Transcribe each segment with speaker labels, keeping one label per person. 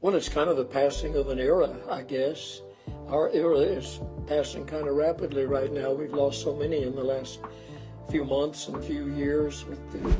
Speaker 1: Well, it's kind of the passing of an era, I guess. Our era is passing kind of rapidly right now. We've lost so many in the last few months and few years.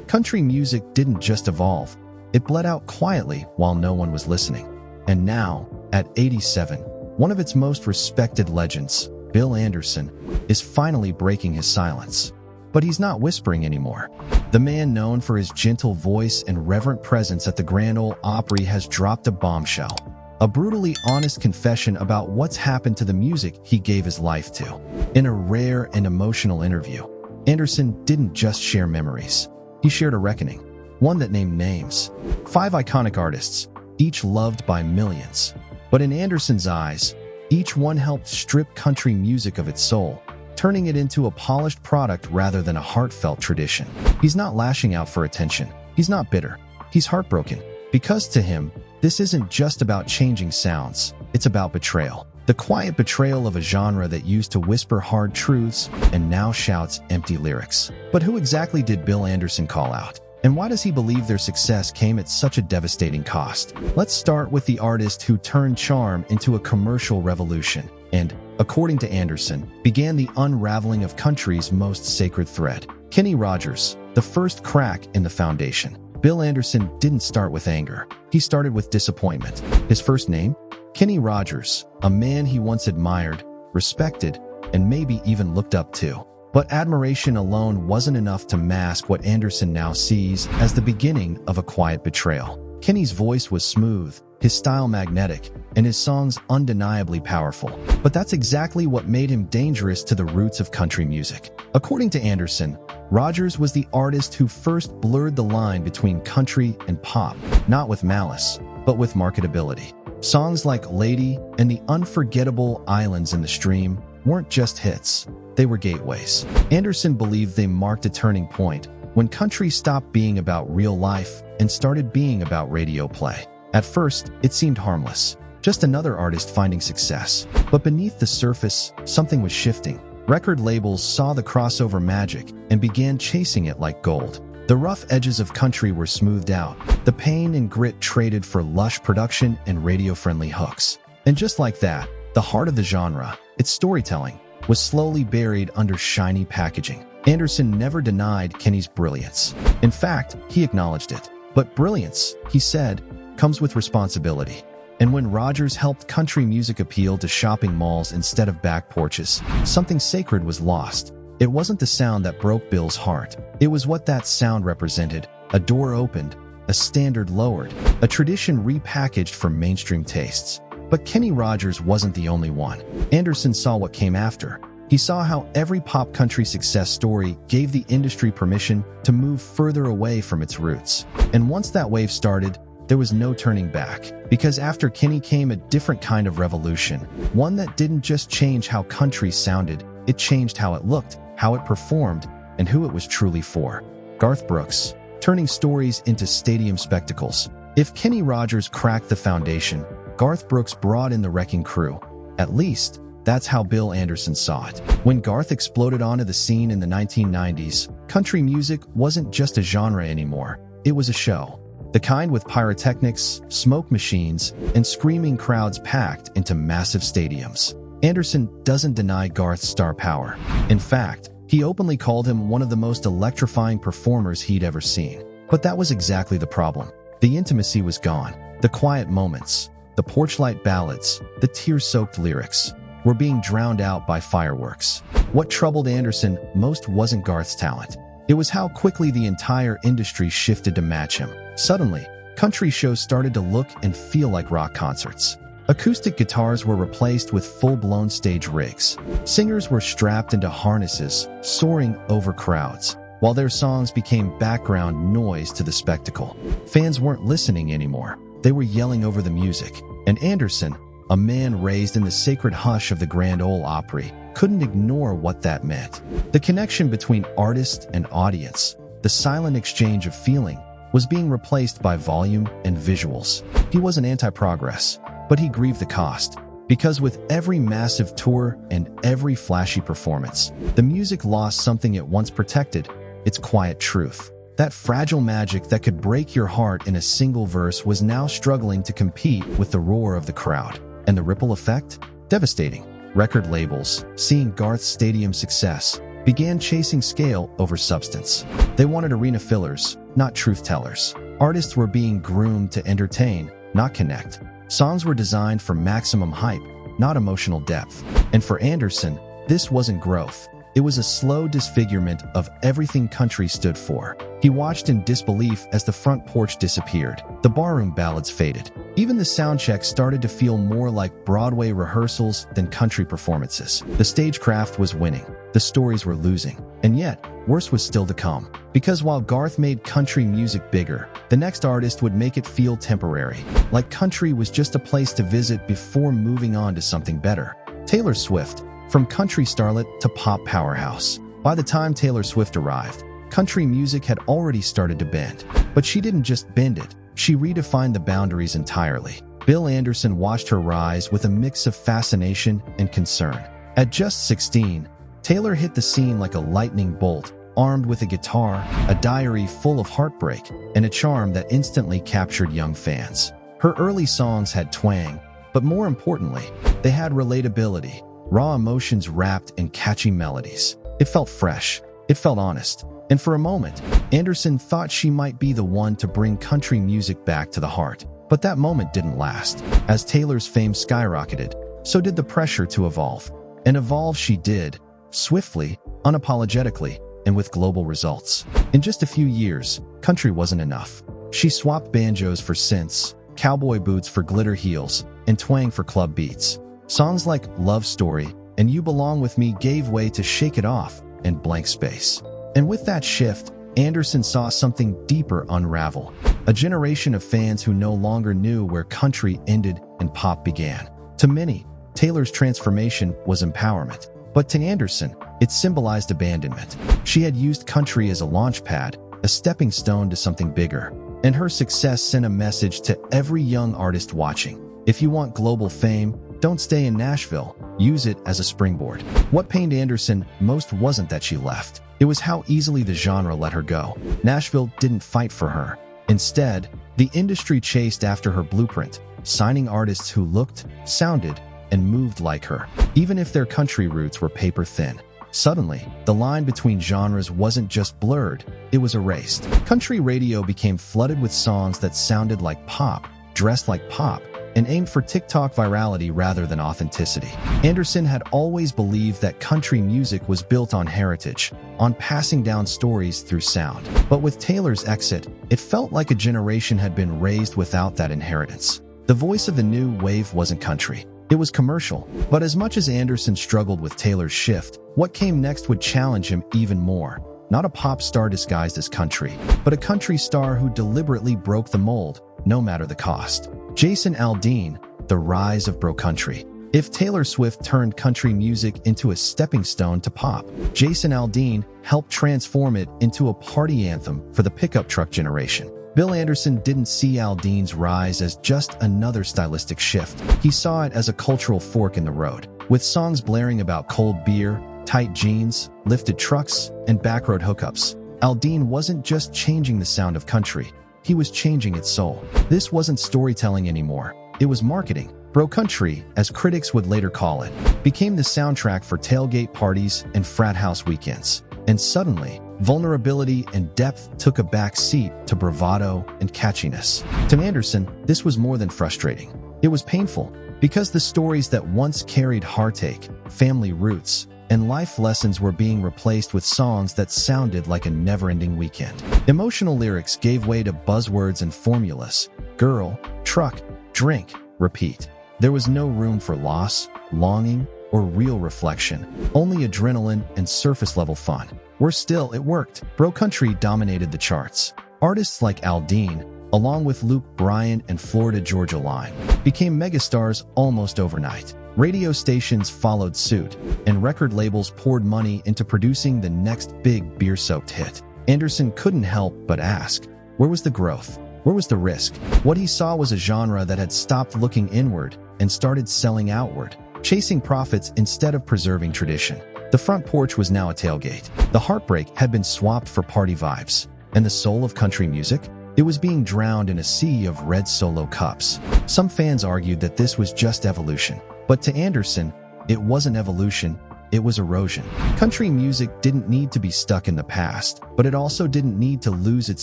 Speaker 2: Country music didn't just evolve. It bled out quietly while no one was listening. And now, at 87, one of its most respected legends, Bill Anderson, is finally breaking his silence. But he's not whispering anymore. The man known for his gentle voice and reverent presence at the Grand Ole Opry has dropped a bombshell. A brutally honest confession about what's happened to the music he gave his life to. In a rare and emotional interview, Anderson didn't just share memories. He shared a reckoning, one that named names. 5 iconic artists, each loved by millions. But in Anderson's eyes, each one helped strip country music of its soul, turning it into a polished product rather than a heartfelt tradition. He's not lashing out for attention. He's not bitter. He's heartbroken. Because to him, this isn't just about changing sounds. It's about betrayal. The quiet betrayal of a genre that used to whisper hard truths and now shouts empty lyrics. But who exactly did Bill Anderson call out? And why does he believe their success came at such a devastating cost? Let's start with the artist who turned charm into a commercial revolution and, according to Anderson, began the unraveling of country's most sacred thread. Kenny Rogers, the first crack in the foundation. Bill Anderson didn't start with anger. He started with disappointment. His first name? Kenny Rogers, a man he once admired, respected, and maybe even looked up to. But admiration alone wasn't enough to mask what Anderson now sees as the beginning of a quiet betrayal. Kenny's voice was smooth, his style magnetic, and his songs undeniably powerful. But that's exactly what made him dangerous to the roots of country music. According to Anderson, Rogers was the artist who first blurred the line between country and pop, not with malice, but with marketability. Songs like Lady and the unforgettable Islands in the Stream weren't just hits, they were gateways. Anderson believed they marked a turning point when country stopped being about real life and started being about radio play. At first, it seemed harmless, just another artist finding success. But beneath the surface, something was shifting. Record labels saw the crossover magic and began chasing it like gold. The rough edges of country were smoothed out, the pain and grit traded for lush production and radio-friendly hooks. And just like that, the heart of the genre, its storytelling, was slowly buried under shiny packaging. Anderson never denied Kenny's brilliance. In fact, he acknowledged it. But brilliance, he said, comes with responsibility. And when Rogers helped country music appeal to shopping malls instead of back porches, something sacred was lost. It wasn't the sound that broke Bill's heart. It was what that sound represented. A door opened, a standard lowered, a tradition repackaged for mainstream tastes. But Kenny Rogers wasn't the only one. Anderson saw what came after. He saw how every pop country success story gave the industry permission to move further away from its roots. And once that wave started, there was no turning back. Because after Kenny came a different kind of revolution. One that didn't just change how country sounded, it changed how it looked, how it performed, and who it was truly for. Garth Brooks, turning stories into stadium spectacles. If Kenny Rogers cracked the foundation, Garth Brooks brought in the wrecking crew. At least, that's how Bill Anderson saw it. When Garth exploded onto the scene in the 1990s, country music wasn't just a genre anymore. It was a show. The kind with pyrotechnics, smoke machines, and screaming crowds packed into massive stadiums. Anderson doesn't deny Garth's star power. In fact, he openly called him one of the most electrifying performers he'd ever seen. But that was exactly the problem. The intimacy was gone. The quiet moments, the porchlight ballads, the tear-soaked lyrics were being drowned out by fireworks. What troubled Anderson most wasn't Garth's talent. It was how quickly the entire industry shifted to match him. Suddenly, country shows started to look and feel like rock concerts. Acoustic guitars were replaced with full-blown stage rigs. Singers were strapped into harnesses, soaring over crowds, while their songs became background noise to the spectacle. Fans weren't listening anymore. They were yelling over the music. And Anderson, a man raised in the sacred hush of the Grand Ole Opry, couldn't ignore what that meant. The connection between artist and audience, the silent exchange of feeling, was being replaced by volume and visuals. He wasn't anti-progress, but he grieved the cost. Because with every massive tour and every flashy performance, the music lost something it once protected, its quiet truth. That fragile magic that could break your heart in a single verse was now struggling to compete with the roar of the crowd. And the ripple effect? Devastating. Record labels, seeing Garth's stadium success, began chasing scale over substance. They wanted arena fillers, not truth tellers. Artists were being groomed to entertain, not connect. Songs were designed for maximum hype, not emotional depth. And for Anderson, this wasn't growth. It was a slow disfigurement of everything country stood for. He watched in disbelief as the front porch disappeared. The barroom ballads faded. Even the sound checks started to feel more like Broadway rehearsals than country performances. The stagecraft was winning. The stories were losing. And yet, worse was still to come. Because while Garth made country music bigger, the next artist would make it feel temporary. Like country was just a place to visit before moving on to something better. Taylor Swift. From country starlet to pop powerhouse. By the time Taylor Swift arrived, country music had already started to bend. But she didn't just bend it, she redefined the boundaries entirely. Bill Anderson watched her rise with a mix of fascination and concern. At just 16, Taylor hit the scene like a lightning bolt, armed with a guitar, a diary full of heartbreak, and a charm that instantly captured young fans. Her early songs had twang, but more importantly, they had relatability. Raw emotions wrapped in catchy melodies. It felt fresh. It felt honest. And for a moment, Anderson thought she might be the one to bring country music back to the heart. But that moment didn't last. As Taylor's fame skyrocketed, so did the pressure to evolve. And evolve she did, swiftly, unapologetically, and with global results. In just a few years, country wasn't enough. She swapped banjos for synths, cowboy boots for glitter heels, and twang for club beats. Songs like Love Story and You Belong With Me gave way to Shake It Off and Blank Space. And with that shift, Anderson saw something deeper unravel. A generation of fans who no longer knew where country ended and pop began. To many, Taylor's transformation was empowerment. But to Anderson, it symbolized abandonment. She had used country as a launch pad, a stepping stone to something bigger. And her success sent a message to every young artist watching. If you want global fame, don't stay in Nashville. Use it as a springboard. What pained Anderson most wasn't that she left. It was how easily the genre let her go. Nashville didn't fight for her. Instead, the industry chased after her blueprint, signing artists who looked, sounded, and moved like her, even if their country roots were paper thin. Suddenly, the line between genres wasn't just blurred, it was erased. Country radio became flooded with songs that sounded like pop, dressed like pop, and aimed for TikTok virality rather than authenticity. Anderson had always believed that country music was built on heritage, on passing down stories through sound. But with Taylor's exit, it felt like a generation had been raised without that inheritance. The voice of the new wave wasn't country. It was commercial. But as much as Anderson struggled with Taylor's shift, what came next would challenge him even more. Not a pop star disguised as country, but a country star who deliberately broke the mold, no matter the cost. Jason Aldean, the rise of bro country. If Taylor Swift turned country music into a stepping stone to pop, Jason Aldean helped transform it into a party anthem for the pickup truck generation. Bill Anderson didn't see Aldean's rise as just another stylistic shift. He saw it as a cultural fork in the road. With songs blaring about cold beer, tight jeans, lifted trucks, and backroad hookups, Aldean wasn't just changing the sound of country. He was changing its soul. This wasn't storytelling anymore. It was marketing. Bro country, as critics would later call it, became the soundtrack for tailgate parties and frat house weekends. And suddenly, vulnerability and depth took a back seat to bravado and catchiness. To Anderson, this was more than frustrating. It was painful, because the stories that once carried heartache, family roots, and life lessons were being replaced with songs that sounded like a never-ending weekend. Emotional lyrics gave way to buzzwords and formulas. Girl, truck, drink, repeat. There was no room for loss, longing, or real reflection. Only adrenaline and surface-level fun. Worse still, it worked. Bro country dominated the charts. Artists like Aldean, along with Luke Bryan and Florida Georgia Line, became megastars almost overnight. Radio stations followed suit, and record labels poured money into producing the next big beer-soaked hit. Anderson couldn't help but ask, where was the growth? Where was the risk? What he saw was a genre that had stopped looking inward and started selling outward, chasing profits instead of preserving tradition. The front porch was now a tailgate. The heartbreak had been swapped for party vibes. And the soul of country music? It was being drowned in a sea of red Solo cups. Some fans argued that this was just evolution. But to Anderson, it wasn't evolution, it was erosion. Country music didn't need to be stuck in the past, but it also didn't need to lose its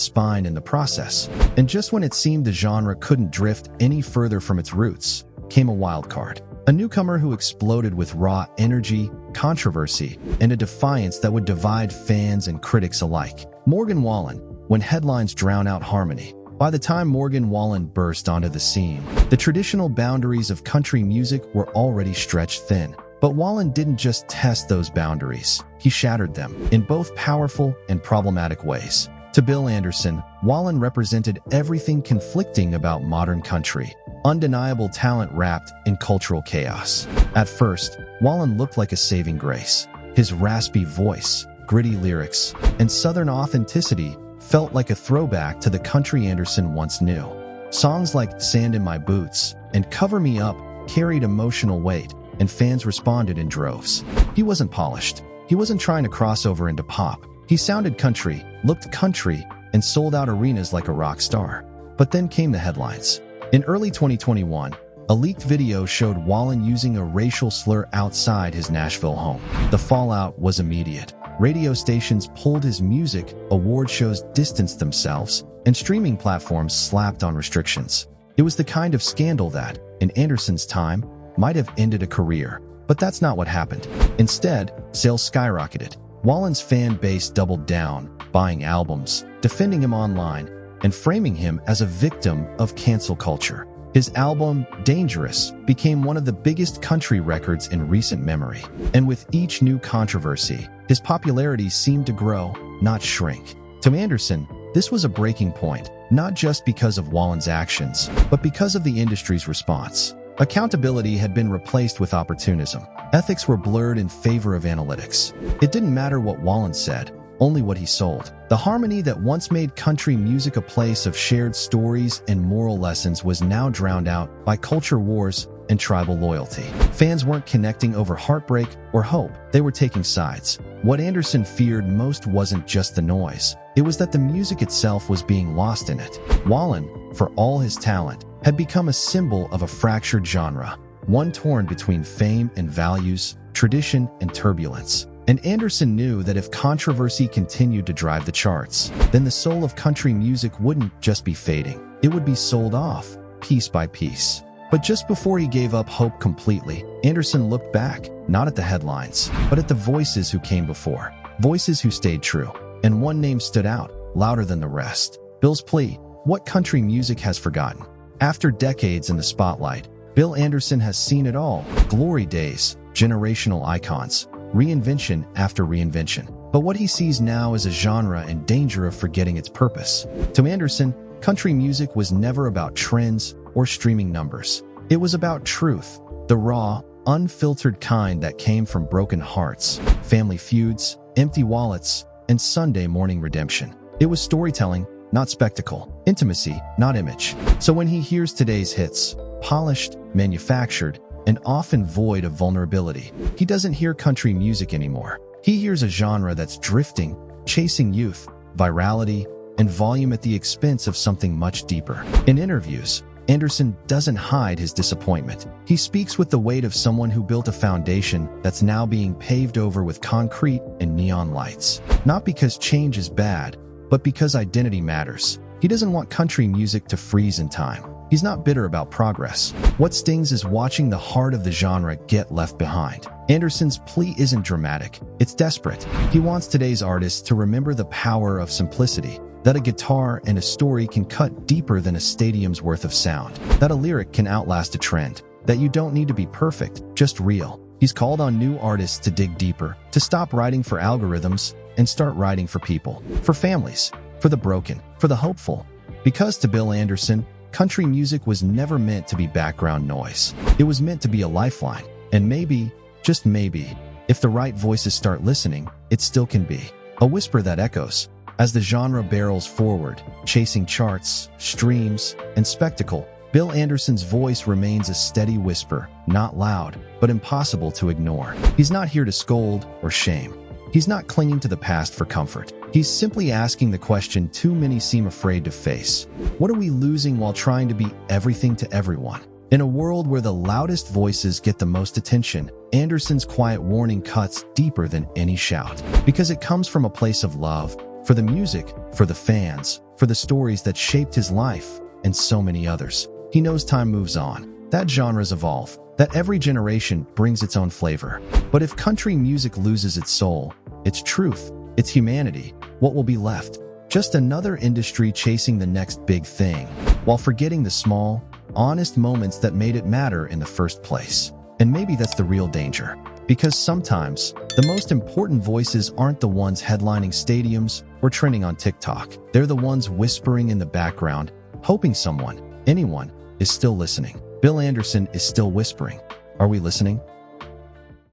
Speaker 2: spine in the process. And just when it seemed the genre couldn't drift any further from its roots, came a wild card. A newcomer who exploded with raw energy, controversy, and a defiance that would divide fans and critics alike. Morgan Wallen. When headlines drown out harmony. By the time Morgan Wallen burst onto the scene, the traditional boundaries of country music were already stretched thin. But Wallen didn't just test those boundaries, he shattered them in both powerful and problematic ways. To Bill Anderson, Wallen represented everything conflicting about modern country, undeniable talent wrapped in cultural chaos. At first, Wallen looked like a saving grace. His raspy voice, gritty lyrics, and southern authenticity felt like a throwback to the country Anderson once knew. Songs like Sand in My Boots and Cover Me Up carried emotional weight, and fans responded in droves. He wasn't polished. He wasn't trying to cross over into pop. He sounded country, looked country, and sold out arenas like a rock star. But then came the headlines. In early 2021, a leaked video showed Wallen using a racial slur outside his Nashville home. The fallout was immediate. Radio stations pulled his music, award shows distanced themselves, and streaming platforms slapped on restrictions. It was the kind of scandal that, in Anderson's time, might have ended a career. But that's not what happened. Instead, sales skyrocketed. Wallen's fan base doubled down, buying albums, defending him online, and framing him as a victim of cancel culture. His album, Dangerous, became one of the biggest country records in recent memory. And with each new controversy, his popularity seemed to grow, not shrink. To Anderson, this was a breaking point, not just because of Wallen's actions, but because of the industry's response. Accountability had been replaced with opportunism. Ethics were blurred in favor of analytics. It didn't matter what Wallen said, only what he sold. The harmony that once made country music a place of shared stories and moral lessons was now drowned out by culture wars and tribal loyalty. Fans weren't connecting over heartbreak or hope, they were taking sides. What Anderson feared most wasn't just the noise, it was that the music itself was being lost in it. Wallen, for all his talent, had become a symbol of a fractured genre, one torn between fame and values, tradition and turbulence. And Anderson knew that if controversy continued to drive the charts, then the soul of country music wouldn't just be fading, it would be sold off, piece by piece. But just before he gave up hope completely, Anderson looked back, not at the headlines, but at the voices who came before, voices who stayed true. And one name stood out, louder than the rest. Bill's plea, what country music has forgotten. After decades in the spotlight, Bill Anderson has seen it all, glory days, generational icons, reinvention after reinvention. But what he sees now is a genre in danger of forgetting its purpose. To Anderson, country music was never about trends or streaming numbers. It was about truth, the raw, unfiltered kind that came from broken hearts, family feuds, empty wallets, and Sunday morning redemption. It was storytelling, not spectacle, intimacy, not image. So when he hears today's hits, polished, manufactured, and often void of vulnerability, he doesn't hear country music anymore. He hears a genre that's drifting, chasing youth, virality, and volume at the expense of something much deeper. In interviews, Anderson doesn't hide his disappointment. He speaks with the weight of someone who built a foundation that's now being paved over with concrete and neon lights. Not because change is bad, but because identity matters. He doesn't want country music to freeze in time. He's not bitter about progress. What stings is watching the heart of the genre get left behind. Anderson's plea isn't dramatic, it's desperate. He wants today's artists to remember the power of simplicity, that a guitar and a story can cut deeper than a stadium's worth of sound, that a lyric can outlast a trend, that you don't need to be perfect, just real. He's called on new artists to dig deeper, to stop writing for algorithms and start writing for people, for families, for the broken, for the hopeful. Because to Bill Anderson, country music was never meant to be background noise. It was meant to be a lifeline. And maybe, just maybe, if the right voices start listening, it still can be a whisper that echoes. As the genre barrels forward, chasing charts, streams, and spectacle, Bill Anderson's voice remains a steady whisper, not loud, but impossible to ignore. He's not here to scold or shame. He's not clinging to the past for comfort. He's simply asking the question too many seem afraid to face. What are we losing while trying to be everything to everyone? In a world where the loudest voices get the most attention, Anderson's quiet warning cuts deeper than any shout. Because it comes from a place of love, for the music, for the fans, for the stories that shaped his life, and so many others. He knows time moves on, that genres evolve, that every generation brings its own flavor. But if country music loses its soul, its truth, its humanity, what will be left? Just another industry chasing the next big thing, while forgetting the small, honest moments that made it matter in the first place. And maybe that's the real danger. Because sometimes, the most important voices aren't the ones headlining stadiums or trending on TikTok. They're the ones whispering in the background, hoping someone, anyone, is still listening. Bill Anderson is still whispering. Are we listening?